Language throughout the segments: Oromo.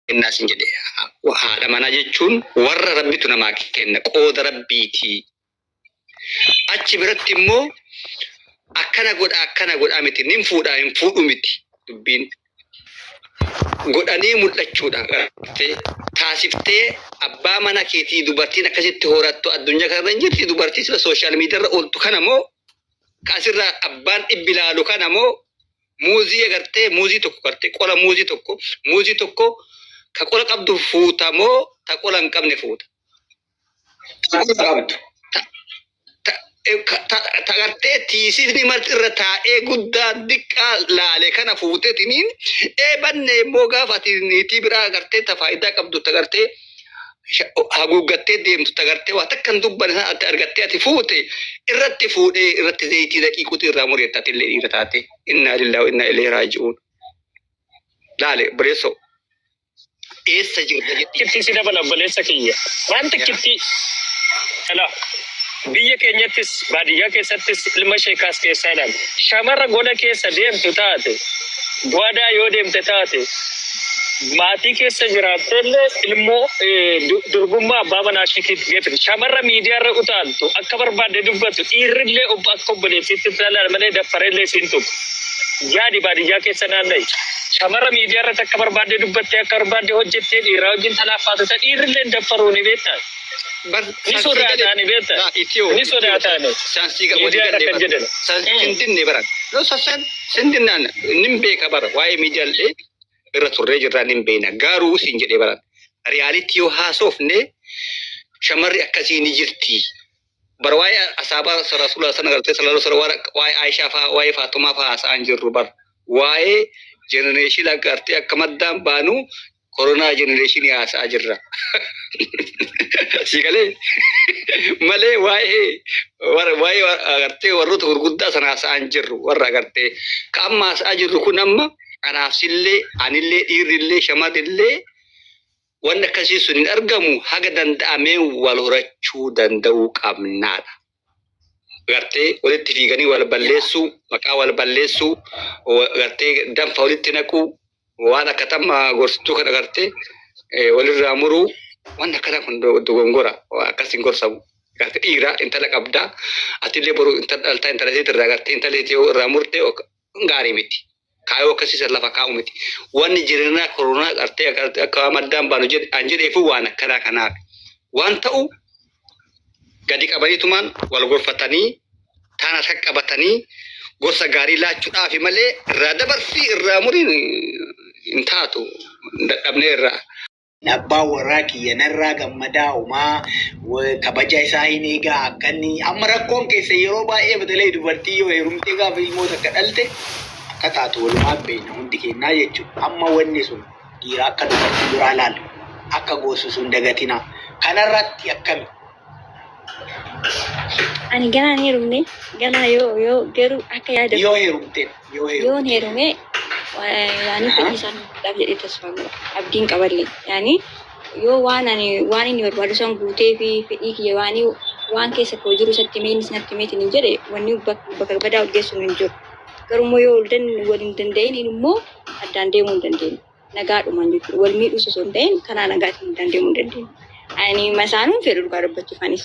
الناس جدي وهذا ما نجتون ور ربي تنما كنا قود ربيتي أتشبرت مو أكنا قد أمتي نمفودا أمتي تبين قد أني مدلتشودا تاسفتي أبا منا كيتي دوبارتي نكشت هوراتو الدنيا كارن جرتي دوبارتي سلا سوشيال ميديا رأولتو كنامو كاسر أبان إبلالو كنامو موزي أغرتي موزي توكو كرتي كولا موزي توكو كقول قبض فوتا مو تقول أنكم نفوت تغرتي تيسي نمرت الرتاء قد دكا لا لكنا فوتة تنين بني موغا فاتني تبرا غرتي تفايدا قبض تغرتي هاغوغتي ديم تغرتي واتكن دبنا تغرتي تفوتي الرتي فوتي الرتي زيتي دقيقة الراموريتا اللي رتاتي إنا لله وإنا إليه راجعون لا بريسو إيش كتي سيدا بلا بلسا كيا ما أنت كتي لا بيجي كنيتس بعديها كيساتس المشي كاس كيسالم شامر غودا كيساديم تتاتي غودا يوديم تتاتي ماتي كيسجراتل المو دربما بابا ناشكيت جيت شامر ميديا رؤتالتو أكبر بعد دبتو إيرلي أب أكبر سيتتلا الملأ دفرلي سينتو jadi baadiyyaa keessa naanna'e shamarra miidiyaa irratti akka barbaadde dubbattee akka barbaadde hojjettee dhiiraa wajjin talaafaatu ta dhiirrillee daffaruu ni beektaa ni sodaataa ni beektaa ni sodaataa miidiyaa irra kan jedhan sindinne baran no sasan sindinnaan nin beeka bara waa'ee miidiyaalee irra turree jirraa nin beena garuu sin jedhee baran riyaalitii yoo haasofne shamarri akkasii ni jirti برواية أصحاب رسول الله صلى الله عليه وسلم واي عائشة واي فاطمة فاسانجر ربر واي جنريشن لقرتي أكمدام بانو كورونا جنريشن يا ساجرة سيكالي ملء واي أقرتي ورد ورقدا سنا سانجر ور أقرتي كم ما ساجر كنما أنا أفسلي أنيلي إيرلي شمادلي وانا كسي سنين أرجمو حاجة دندامي والورچو دندو كامناد غرتي ولد تيجاني ولا بلسو مكا ولا بلسو وغرتي دم فولت تناكو وانا كتم غرستو كده غرتي ولد رامورو وانا كده كندو دوغورا وكاسين غرسو غرتي إيرا انت لك أبدا أتيلي برو انت ألتا انت لذي ترغرتي انت لذي رامورتي غاري ميتي kayo kasi sa lafa kao miti wani jirina corona arte ka madam banu jid anjid ifu wana kana wan ta'u gadi qabani tuman wal gurfatani tana taqabatani gosa gari la chudafi male rada barfi ramurin intatu dadabne ra nabba waraki yanarra gamada uma kabaja isaini ga kanni amra kon ke sayro ba e badale dubarti yo rumte ga bi mo takalte kata to wal mabbe na hundi ke na yechu amma wanne sun dira ka dura lal aka gosu sun daga tina kanarratti akkami ani gana ne rumne gana yo geru aka ya da yo herumte yo herume yani fadi san da je tasfamu abdin qaballe yani yo wani ni barbadu san gute fi fidi ki wani wan ke sa ko jiru sattimin sattimin ni jere wani bakar bada gesu min jor garumo yo dan walin dandaini mo adande mun dandaini nagaado manjutu wal mi duso son den kana nagaati dande mun dandaini ani masanu fedu garabatu fanis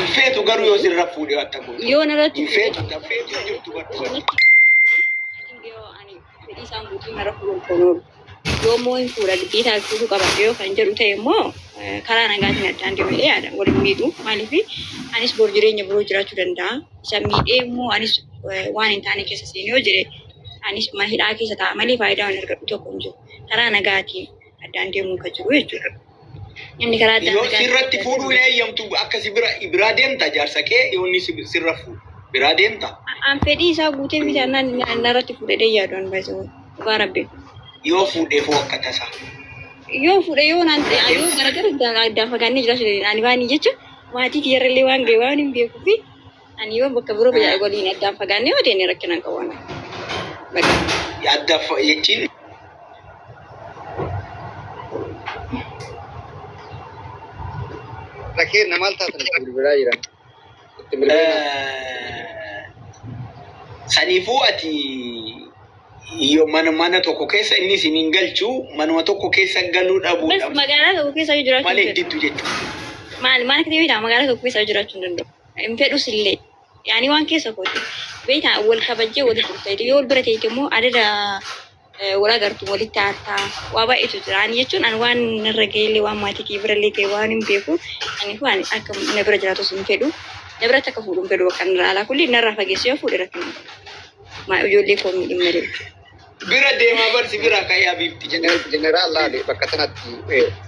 infetu garu yo sirra fude wattako yo narati infetu da fetu jirtu wattako yo ani fedi sambuti marafu kono yo mo in fura dita ku ka ba yo kan jaru tay mo kala nagaati adande me ya wal mi du malifi anis borjirenya bro jiratu danda samide mo anis waan intani kesa senior jire anis mahida kesa ta mali faida on erga to konjo kara nagati adande mo kajuru ejura inni kara da yo sirratti fudu ne yamtu akasi ibradem ta jarsake yonni sirrafu biradem ta am pedi sa gute mi nan narati fude de ya don bazo garabbe yo fude fo katasa yo fude yo nan ayo gara da fagani jira ani bani jecha mati kiyarle wange wani mbe kufi ani yo bakka buro be goli ne da fagane wade ne rakina kawana baka ya da fa yacin rakir namal ta tan bira jira sanifu ati Io mana tokko keessa inni isin hin galchu manuma tokko keessa galuu Bas dhabuudha. magaalaa tokko keessa jiraachuu Malee hin danda'u. diddu jechuudha. Maal kitaabidha magaalaa tokko keessa jiraachuu hin danda'u. Hin fedhus illee. Yaani waan keessa kooti. Beekaa wal kabajjee walitti furtaa'e yoo wal bira ta'e immoo adada wal agartu walitti haastaa waa baay'eetu jira. Ani jechuun ani waan narra ga'ellee waan maatii kee birallee ga'e waan hin beeku ani kun ani akka na bira jiraatus hin fedhu. Na biratti akka fuudhu hin fedhu bakka narraa alaa kulli narraa fageessee yoo fuudhe rakkina. Maa ijoollee koo miidhin malee. Bira deemaa barsi bira ka'ee Habiibti. Jeneraal laale bakka sanatti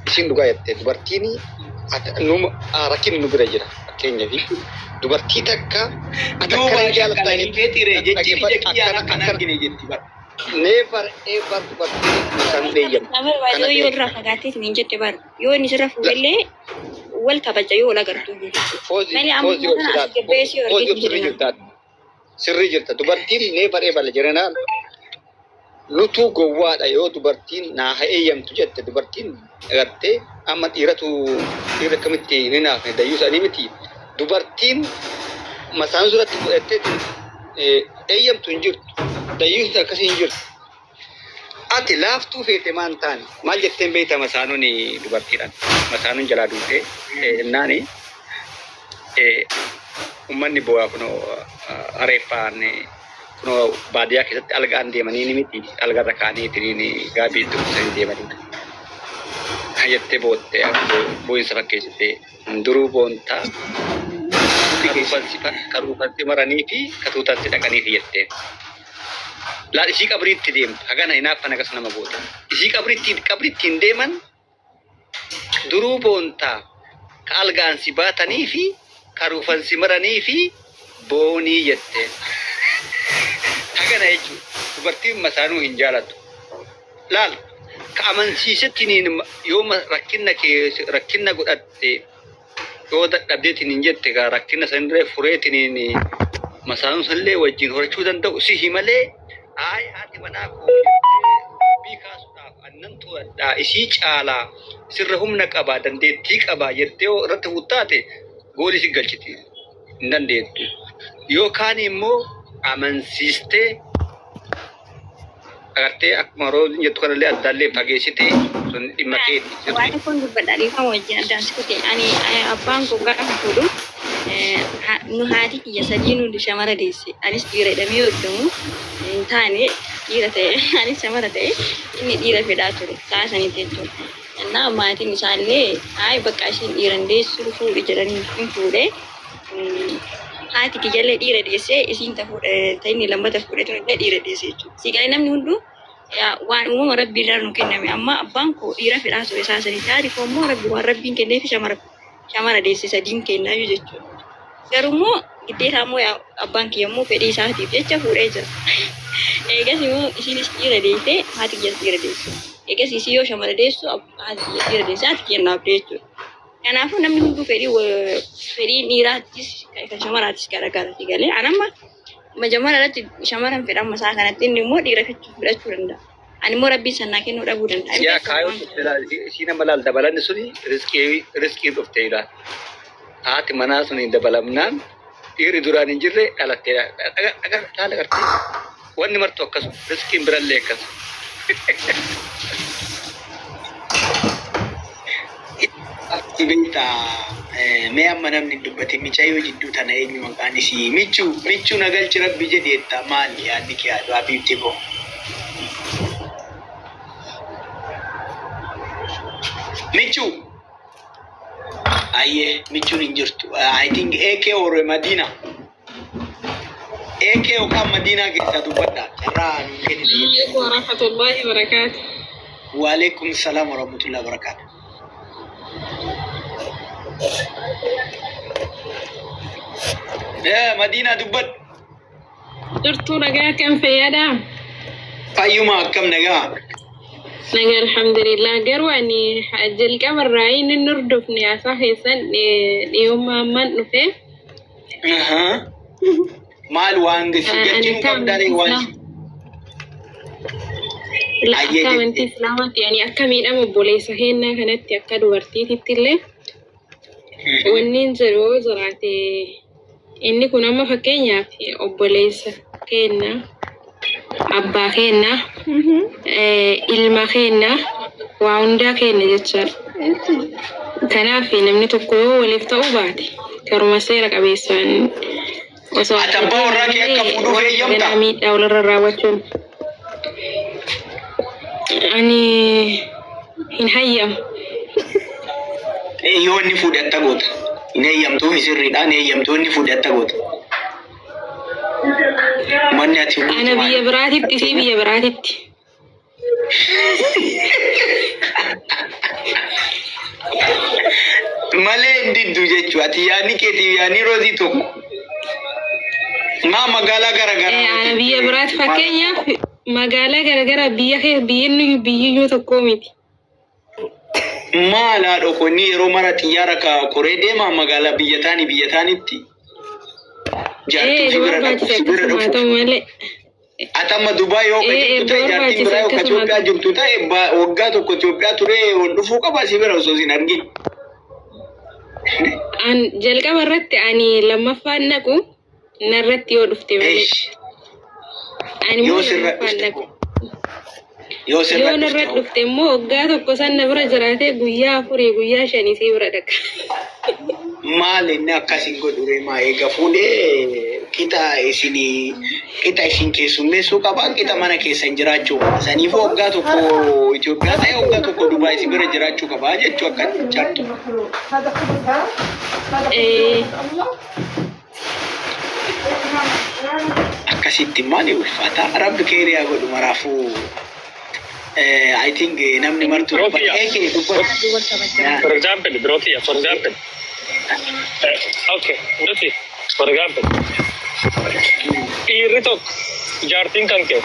isin dhugaa jettee dubartiin rakkinni nu bira jira fakkeenyaaf dubartii takka Duuba jaallatanii feetire jechi yaa kan argine jetti bara. never ever dubartiin kan deeyyamu. Nama baay'ee yoo irraa fagaatee hin jette bara. Yoo inni sirra fuudhellee wal kabaja yoo wal agartu. Malee amma kana as gabbeessi yoo arginu. Sirrii jirta dubartiin never ever jeneraal nutu gowwaadha yoo dubartiin naa eeyyamtu jette dubartiin agartee amma dhiira kamitti ni naafne dayyuu isaanii miti dubartiin masaan duratti fudhattee eeyyamtu hin jirtu dayyuu akkasii hin jirtu ati laaftuu feete maan taane maal jetteen beekta masaanuun dubartiidhaan masaanuun jalaa duutee naani ummanni bo'aa kunoo areeffaan kunoo baadiyyaa keessatti algaan deemanii ni miti algarra kaaniitiin gaabii dubbisanii deemanii jettee boottee boo'insa fakkeessitee duruu boontaa karuufansi maranii fi katuutansi dhaqaniif jettee laal isii qabriitti deemtu hagana hinaaffan akas nama boota isii qabrittiin deeman duruu boontaa ka algaansi baatanii fi karuufansi maranii fi boonii jettee hagana jechuudha dubartiin masaanuu hin jaalatu laal ka amansiisettiin yoo rakkina godhatte yoo dadhabdeetiin hin jette gaa rakkina sanirree fureetiin masaanuu sanillee wajjin horachuu danda'u si himalee ay haati manaa koo bii kaasuudhaaf annan to'adhaa isii caalaa sirra humna qabaa dandeettii qabaa jettee yoo irratti huttaate goolii si galchiti hin dandeettu yookaan immoo amansiistee agartee akkuma roobni jettu kanallee addaallee fageessitee sun dhimma keeti. Waan kun dubbadhaadhii kan wajjin addaan si kutee ani abbaan koo gaafa fuudhu nu haati kiyya sadii nu shamara deesse anis dhiira jedhamee yoo jedhamu hin taane dhiira ta'e anis shamara ta'e inni dhiira fedhaa ture sa'a sanitti jechuudha. Innaa maatiin isaallee ay bakka isheen dhiiran deessu fuudhi jedhanii hin fuudhee haati kiyyallee dhiira deessee isiin ta'inni lammata fuudhee turellee dhiira deesse jechuudha. Siigalee namni hunduu waan uumama rabbii irraa nu kenname amma abbaan koo dhiira fedhaa ture sa'a sanitti haati koo immoo waan rabbiin kenneef shamara deesse sadiin kennaayyuu jechuudha. Garuu giddeetaa immoo abbaan kiyya immoo fedhii isaatiif jecha fuudhee jira. Eegas immoo isiinis dhiira deessee haati kiyyas dhiira deesse. Eegas isii yoo shamara deessu haati kiyya dhiira deesse haati kiyya naaf deessu. Kanaafuu namni hunduu fedhii dhiiraattis kan shamaraatis garagaraati galee anamma majamara irratti shamaran fedhan masaa kanatti inni immoo dhiira fudhachuu danda'a. Ani immoo rabbiin sannaa kennuu dhabuu danda'a. Yaa kaayoo ishii nama laal dabalanni suni riskii dhuftee ilaala. Haati manaa suni dabalamnaan dhiirri duraan hin jirre dhalattee dhaala gartee wanni martu akkasuma riskiin birallee akkasuma. Beekta mee amma namni dubbate michaayoo jidduu tana eenyu maqaan isii michuu nagalchi rabbi jedheetta maali yaadni kee yaadu Habiibti boo. Michuu ayyee michuun hin jirtu I think AK or Madina AK yookaan Madina keessa dubbadha carraa nuun kenni. Wa rahmatullahi wa barakatuh. Wa alaikum salam wa rahmatullahi wa barakatuh. Madina dubbat. Jirtu nagaa kan fayyada. Fayyuma akkam nagaa. Nagaa alhamdulillah garuu ani jalqabarraa inni nurdufne asaa keessan dhiyooma amman dhufe. Maal waan gachinu qabdare waan. Akka amantii islaamaatti yani akka miidhama obboleessa kennaa kanatti akka dubartiititti illee wanni jiru jiraate inni kun amma fakkeenyaaf obboleessa kennaa abbaa keenya ilma keenya waa hundaa keenya jechaadha. Kanaaf namni tokko yoo waliif ta'uu baate karuma seera qabeessaan osoo Ati abbaa warraa kee akka fuudhuuf eeyyamta? miidhaa walirra raawwachuun ani hin hayyamu. Yoo inni fuudhatta goota. Hin eeyyamtuu sirriidhaan eeyyamtuu inni fuudhatta goota. Manni ati Ana biyya biraatitti fi biyya biraatitti. malee diddu jechuudha. Ati yaadni keetii yaadni roozii tokko. Maa magaalaa garaagaraa. Ana biyya biraatti fakkeenyaaf magaalaa garaagaraa biyyiyyuu tokkoo miti. Maala dhokonni yeroo mara xiyyaara ka koree deemaa magaalaa biyya taanitti. Jaartii fi bira Haa ta'u malee. Atama Dubai yoo jirtu ta'e jaartiin biraa yoo Itoophiyaa jirtu ta'e waggaa tokko Itoophiyaa ture ol dhufuu qaba si bira osoo sin argin. Jalqaba irratti ani lammaffaan naqu narratti yoo dhufte malee. Ani immoo lammaffaan naqu. Yoo narratti dhufte immoo waggaa tokko san na bira jiraate guyyaa 4 guyyaa 5 si bira dhaqa. Maal inni akkasiin godhure maa eega fuudhee qixa isin keessummeessuu qaba qixa mana keessa hin jiraachuu qaba. Saniifuu waggaa tokko Itoophiyaa ta'e waggaa tokko Dubaay si bira jiraachuu qaba jechuu akka jaartu. Akkasitti maali ulfaata rabbi keeriyaa godhu maraafuu. I think namni martuu for example, okay, for example, dhiirri tokko jaartiin kan kee